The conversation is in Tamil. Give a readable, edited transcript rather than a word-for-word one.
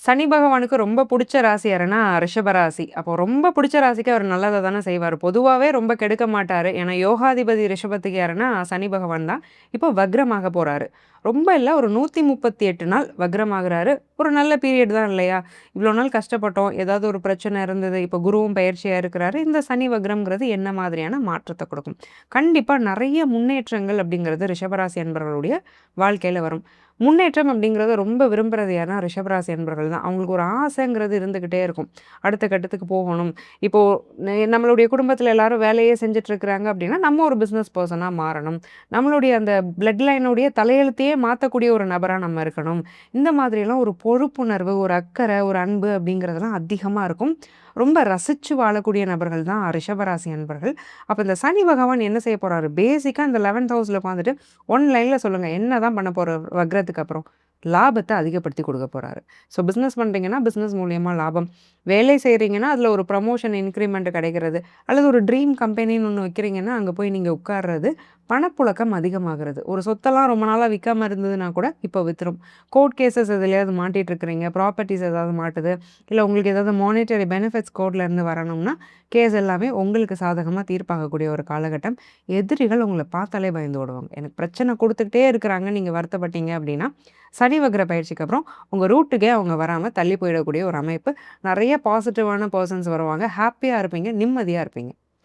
சனி பகவானுக்கு ரொம்ப புடிச்ச ராசி யாருன்னா ரிஷப ராசி. அப்போ ரொம்ப புடிச்ச ராசிக்கு அவர் நல்லத தானே செய்வாரு. பொதுவாவே ரொம்ப கெடுக்க மாட்டாரு. ஏன்னா யோகாதிபதி ரிஷபத்துக்கு யாருன்னா சனி பகவான் தான். இப்போ வக்ரமாக போறாரு. ரொம்ப இல்ல ஒரு 138 நாள் வக்ரமாகுறாரு. ஒரு நல்ல பீரியட் தான் இல்லையா? இவ்வளோ நாள் கஷ்டப்பட்டோம். ஏதாவது ஒரு பிரச்சனை இருந்தது. இப்போ குருவும் பெயர்ச்சியா இருக்கிறாரு. இந்த சனி வக்ரம்ங்கிறது என்ன மாதிரியான மாற்றத்த குடுக்கும்? கண்டிப்பா நெறைய முன்னேற்றங்கள் அப்படிங்கிறது ரிஷபராசி அன்பர்களுடைய வாழ்க்கையில வரும். முன்னேற்றம் அப்படிங்கிறத ரொம்ப விரும்புறது யாருன்னா ரிஷபராசி அன்பர்கள் தான். அவங்களுக்கு ஒரு ஆசைங்கிறது இருந்துகிட்டே இருக்கும். அடுத்த கட்டத்துக்கு போகணும். இப்போ நம்மளுடைய குடும்பத்தில எல்லாரும் வேலையே செஞ்சுட்டு இருக்கிறாங்க அப்படின்னா, நம்ம ஒரு பிசினஸ் பெர்சனா மாறணும். நம்மளுடைய அந்த பிளட் லைனுடைய தலையெழுத்தையே மாத்தக்கூடிய ஒரு நபரா நம்ம இருக்கணும். இந்த மாதிரியெல்லாம் ஒரு பொறுப்புணர்வு, ஒரு அக்கறை, ஒரு அன்பு அப்படிங்கிறதெல்லாம் அதிகமா இருக்கும். ரொம்ப ரசிச்சு வாழக்கூடிய நபர்கள் தான் ரிஷபராசி அன்பர்கள். அப்ப இந்த சனி பகவான் என்ன செய்ய போறாரு? பேசிக்கா இந்த 11த் ஹவுஸ்ல உட்காந்துட்டு ஒன் லைன்ல சொல்லுங்க. என்னதான் பண்ண போறாரு வக்ரத்துக்கு அப்புறம்? லாபத்த அதிகப்படுத்தி குடுக்க போறாரு. ஸோ பிசினஸ் பண்றீங்கன்னா, பிசினஸ் மூலியமா லாபம். வேலை செய்றீங்கன்னா, அதுல ஒரு ப்ரமோஷன், இன்கிரிமெண்ட் கிடைக்கிறது. அல்லது ஒரு ட்ரீம் கம்பெனின்னு ஒண்ணு வைக்கிறீங்கன்னா, அங்க போய் நீங்க உட்கார்றது. பணப்புழக்கம் அதிகமாகிறது. ஒரு சொத்தெல்லாம் ரொம்ப நாளா விக்காம இருந்ததுன்னா கூட, இப்போ வித்துரும். கோர்ட் கேஸஸ் எதுலயாவது மாட்டிட்டு இருக்கிறீங்க, ப்ராப்பர்ட்டீஸ் ஏதாவது மாட்டுது, இல்ல உங்களுக்கு ஏதாவது மானிட்டரி பெனிஃபிட்ஸ் கோர்ட்ல இருந்து வரணும்னா, கேஸ் எல்லாமே உங்களுக்கு சாதகமா தீர்ப்பாகக்கூடிய ஒரு காலகட்டம். எதிரிகள் உங்கள பார்த்தாலே பயந்து ஓடுவாங்க. எனக்கு பிரச்சனை குடுத்துக்கிட்டே இருக்கிறாங்க, நீங்க வருத்தப்பட்டீங்க அப்படின்னா, சனி வக்ர பயிற்சிக்கு அப்புறம் உங்க ரூட்டுக்கே அவங்க வராம தள்ளி போயிடக்கூடிய ஒரு அமைப்பு. நெறைய பாசிட்டிவான பெர்சன்ஸ் வருவாங்க. ஹேப்பியா இருப்பீங்க, நிம்மதியா இருப்பீங்க.